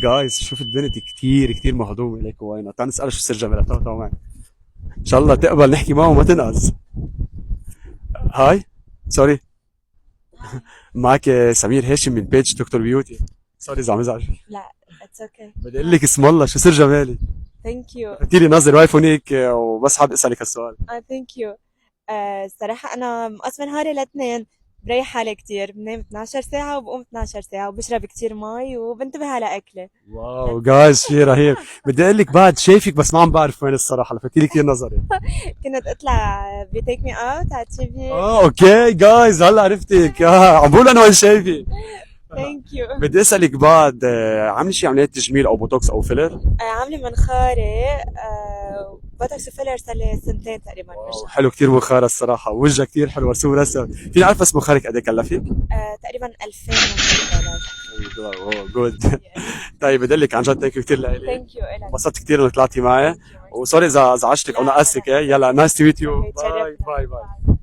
جايز شوف البنت كتير كتير مهضومه ليك وينها، تعال نسالها شو سر جمالها. تو معي ان شاء الله تقبل نحكي معه وما تنقز. هاي، سوري، معك سمير هاشم من بيج دكتور بيوتي. سوري اذا عم ازعج. لا it's okay. بدي اقول لك اسم الله شو سر جمالي. thank you. قلت لي ناظر واقف هونيك وبس حابب اسالك هالسؤال. thank you. الصراحة أنا مقسمة نهاري لاتنين، بريح حالي كتير، بنام 12 ساعة وبقوم 12 ساعة وبشرب كتير ماي وبنتبه على أكلي. واو جايز شيء رهيب. بدي اقول لك بعد شايفك بس ما عم بعرف وين الصراحه، لفتي لي كثير نظري. كنت أطلع بتيك مي أوت على تي في. اوكي جايز هلا عرفتك. عم بقول انا وين شايفك. ثانك يو. بدي اسالك بعد عامله شي عمليات تجميل او بوتوكس او فيلر؟ عاملة منخاري بوتوكس وفيلر صار لي سنتين تقريبا. واو حلو كثير منخار الصراحه، وجهها كثير حلو، رسوم رسم. فيني اعرف بس منخارك قد ايه كلفك؟ تقريبا 2000 واو جود. طيب بدي لك عن جد ثانك يو كثير لإلك. ثانك يو إلك. انبسطت كثير انك طلعتي معي، وسوري اذا ازعجتك او نقصتك. يلا نايس تو ميت يو. باي باي باي.